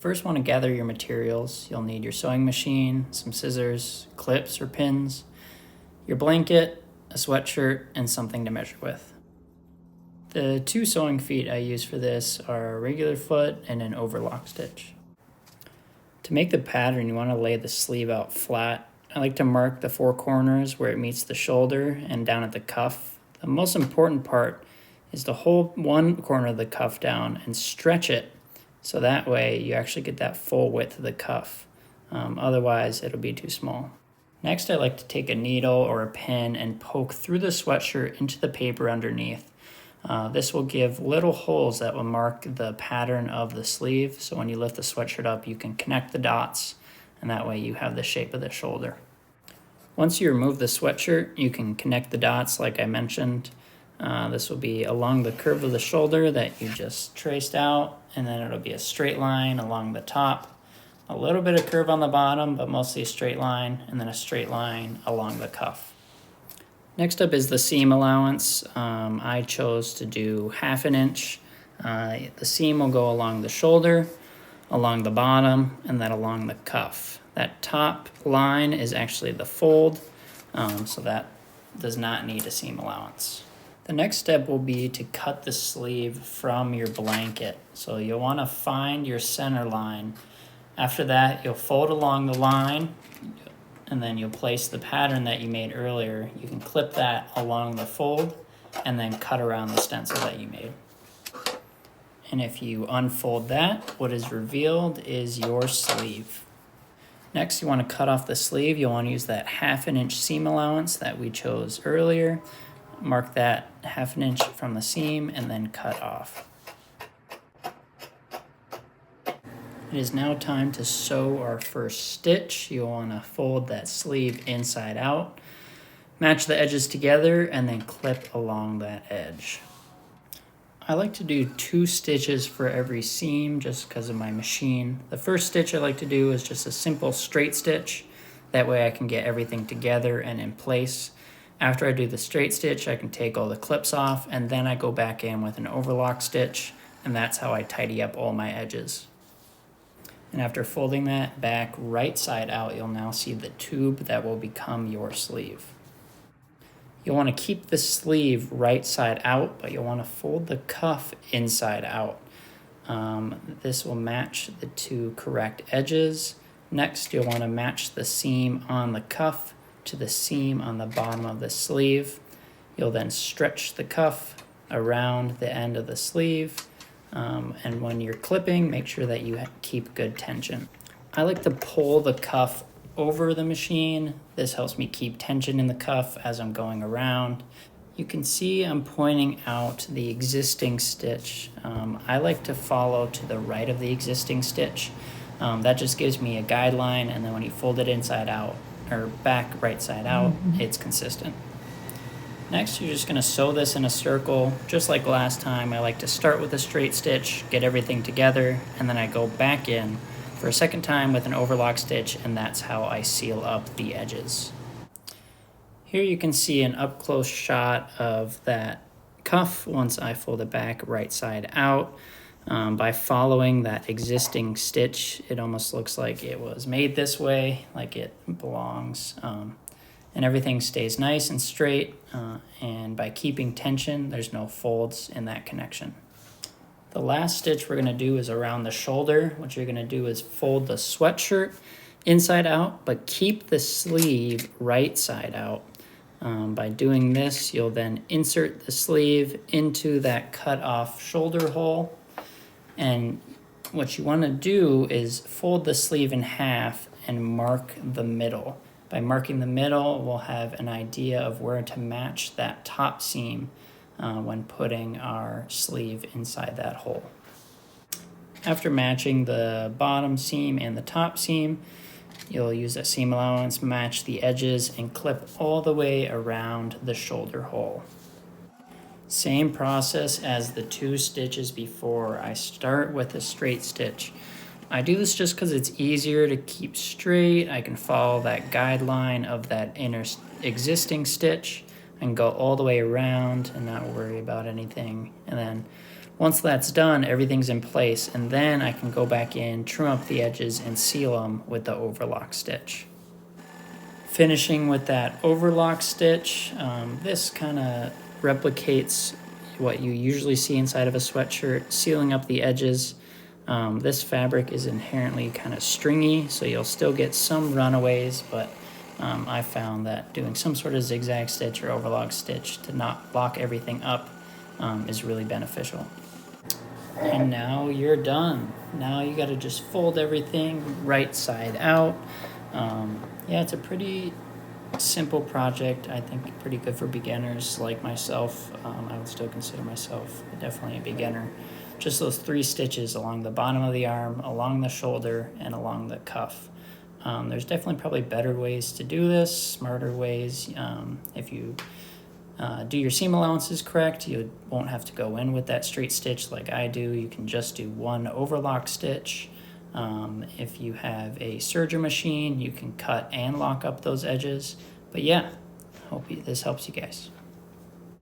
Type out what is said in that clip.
First, want to gather your materials. You'll need your sewing machine, some scissors, clips or pins, your blanket, a sweatshirt, and something to measure with. The two sewing feet I use for this are a regular foot and an overlock stitch. To make the pattern, you want to lay the sleeve out flat. I like to mark the four corners where it meets the shoulder and down at the cuff. The most important part is to hold one corner of the cuff down and stretch it so that way you actually get that full width of the cuff. Otherwise, it'll be too small. Next, I like to take a needle or a pin and poke through the sweatshirt into the paper underneath. This will give little holes that will mark the pattern of the sleeve, so when you lift the sweatshirt up, you can connect the dots, and that way you have the shape of the shoulder. Once you remove the sweatshirt, you can connect the dots like I mentioned. This will be along the curve of the shoulder that you just traced out, and then it'll be a straight line along the top, a little bit of curve on the bottom, but mostly a straight line, and then a straight line along the cuff. Next up is the seam allowance. I chose to do 1/2 inch. The seam will go along the shoulder, along the bottom, and then along the cuff. That top line is actually the fold, so that does not need a seam allowance. The next step will be to cut the sleeve from your blanket. So you'll want to find your center line. After that, you'll fold along the line, and then you'll place the pattern that you made earlier. You can clip that along the fold and then cut around the stencil that you made. And if you unfold that, what is revealed is your sleeve. Next, you want to cut off the sleeve. You'll want to use that 1/2 inch seam allowance that we chose earlier. Mark that 1/2 inch from the seam and then cut off. It is now time to sew our first stitch. You'll want to fold that sleeve inside out, match the edges together, and then clip along that edge. I like to do 2 stitches for every seam just because of my machine. The first stitch I like to do is just a simple straight stitch. That way I can get everything together and in place. After I do the straight stitch, I can take all the clips off, and then I go back in with an overlock stitch, and that's how I tidy up all my edges. And after folding that back right side out, you'll now see the tube that will become your sleeve. You'll want to keep the sleeve right side out, but you'll want to fold the cuff inside out. This will match the 2 correct edges. Next, you'll want to match the seam on the cuff to the seam on the bottom of the sleeve. You'll then stretch the cuff around the end of the sleeve, and when you're clipping, make sure that you keep good tension. I like to pull the cuff over the machine. This helps me keep tension in the cuff as I'm going around. You can see I'm pointing out the existing stitch. I like to follow to the right of the existing stitch. That just gives me a guideline, and then when you fold it inside out, or back right side out, it's consistent. Next, you're just going to sew this in a circle. Just like last time, I like to start with a straight stitch, get everything together, and then I go back in for a second time with an overlock stitch, and that's how I seal up the edges. Here you can see an up-close shot of that cuff once I fold it back right side out. By following that existing stitch, it almost looks like it was made this way, like it belongs. And everything stays nice and straight, and by keeping tension, there's no folds in that connection. The last stitch we're going to do is around the shoulder. What you're going to do is fold the sweatshirt inside out, but keep the sleeve right side out. By doing this, you'll then insert the sleeve into that cut off shoulder hole. And what you want to do is fold the sleeve in half and mark the middle. By marking the middle, we'll have an idea of where to match that top seam when putting our sleeve inside that hole. After matching the bottom seam and the top seam, you'll use a seam allowance, match the edges, and clip all the way around the shoulder hole. Same process as the 2 stitches before. I start with a straight stitch. I do this just because it's easier to keep straight. I can follow that guideline of that inner existing stitch and go all the way around and not worry about anything. And then Once that's done, everything's in place, and then I can go back in, trim up the edges, and seal them with the overlock stitch. Finishing with that overlock stitch, this kind of replicates what you usually see inside of a sweatshirt, sealing up the edges. This fabric is inherently kind of stringy, so you'll still get some runaways, but I found that doing some sort of zigzag stitch or overlock stitch to not lock everything up is really beneficial. And now you're done. Now you got to just fold everything right side out. Yeah, it's a pretty simple project. I think pretty good for beginners like myself. I would still consider myself definitely a beginner. Just those 3 stitches along the bottom of the arm, along the shoulder, and along the cuff. There's definitely probably better ways to do this, smarter ways. If you do your seam allowances correct, you won't have to go in with that straight stitch like I do. You can just do 1 overlock stitch. If you have a serger machine, you can cut and lock up those edges. But yeah, hope this helps you guys.